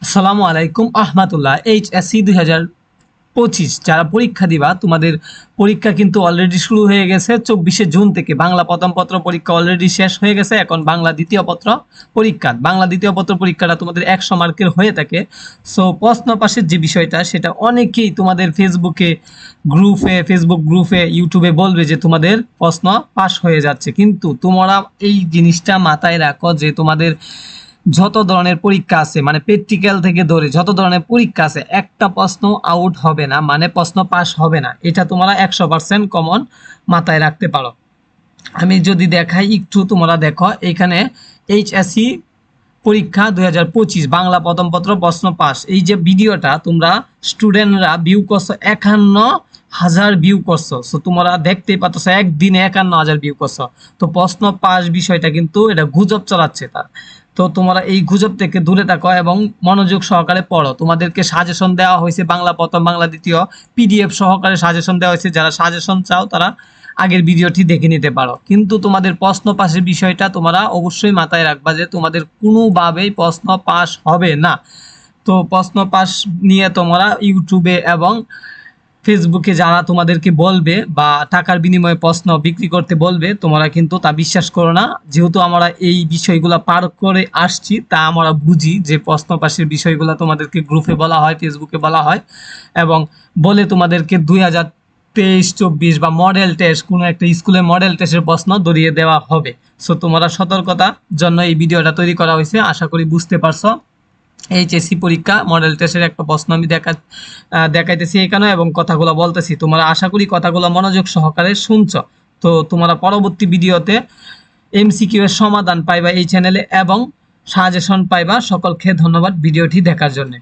আসসালামু আলাইকুম আহমাতুল্লাহ। এইচএসসি 2025 যারা পরীক্ষা দিবা, তোমাদের পরীক্ষা কিন্তু অলরেডি শুরু হয়ে গেছে। 24শে জুন থেকে বাংলা প্রথম পত্র পরীক্ষা অলরেডি শেষ হয়ে গেছে। এখন বাংলা দ্বিতীয় পত্র পরীক্ষা, বাংলা দ্বিতীয় পত্র পরীক্ষাটা তোমাদের 100 মার্কের হয়ে থাকে। সো প্রশ্ন পাশের যে বিষয়টা, সেটা অনেকেই তোমাদের ফেসবুক গ্রুপে ইউটিউবে বলবে যে তোমাদের প্রশ্ন পাস হয়ে যাচ্ছে, কিন্তু তোমরা এই জিনিসটা মাথায় রাখো যে তোমাদের যত ধরনের পরীক্ষা আছে, মানে প্র্যাকটিক্যাল থেকে ধরে যত ধরনের পরীক্ষা আছে, একটা প্রশ্ন আউট হবে না, মানে প্রশ্ন পাস হবে না। এটা তোমরা 100% কমন মাথায় রাখতে পারো। আমি যদি দেখাই একটু, তোমরা দেখো এখানে এইচএসসি পরীক্ষা 2025 বাংলা প্রথম পত্র প্রশ্ন পাস, এই যে ভিডিওটা তোমরা স্টুডেন্টরা ভিউ করছো, 51,000 ভিউ করছো। সো তোমরা দেখতেই পাচ্ছ একদিনে 51,000 ভিউ করছো। তো প্রশ্ন পাস বিষয়টা কিন্তু এটা গুজব চলাচ্ছে তার। তো তোমরা এই গুজব থেকে দূরে থাকো এবং মনোযোগ সহকারে পড়ো। তোমাদেরকে সাজেশন দেওয়া হয়েছে, বাংলা প্রথম বাংলা দ্বিতীয় পিডিএফ সহকারে সাজেশন দেওয়া হয়েছে। যারা সাজেশন চাও তারা আগের ভিডিওটি দেখে নিতে পারো। কিন্তু তোমাদের প্রশ্ন পাশের বিষয়টা তোমরা অবশ্যই মাথায় রাখবা যে তোমাদের কোনোভাবেই প্রশ্ন পাস হবে না। তো প্রশ্ন পাস নিয়ে তোমরা ইউটিউবে এবং ফেসবুকে যারা তোমাদেরকে বলবে বা টাকার বিনিময়ে প্রশ্ন বিক্রি করতে বলবে, তোমরা কিন্তু তা বিশ্বাস করো না। যেহেতু আমরা এই বিষয়গুলো পার করে আসছি, তা আমরা বুঝি যে প্রশ্ন পাশের বিষয়গুলো তোমাদেরকে গ্রুপে বলা হয়, ফেসবুকে বলা হয় এবং বলে তোমাদেরকে 2023-24 বা মডেল টেস্ট, কোনো একটা স্কুলের মডেল টেস্টের প্রশ্ন ধরিয়ে দেওয়া হবে। সো তোমরা সতর্কতার জন্য এই ভিডিওটা তৈরি করা হয়েছে। আশা করি বুঝতে পারছো। এইচএসসি পরীক্ষা মডেল টেস্টের একটা প্রশ্ন আমি দেখাইতেছি এখানে এবং কথাগুলো বলতেছি। তোমরা আশা করি কথাগুলো মনোযোগ সহকারে শুনছো। তো তোমরা পরবর্তী ভিডিওতে এমসিকিউ এর সমাধান পাইবা এই চ্যানেলে এবং সাজেশন পাইবা। সকলকে ধন্যবাদ ভিডিওটি দেখার জন্য।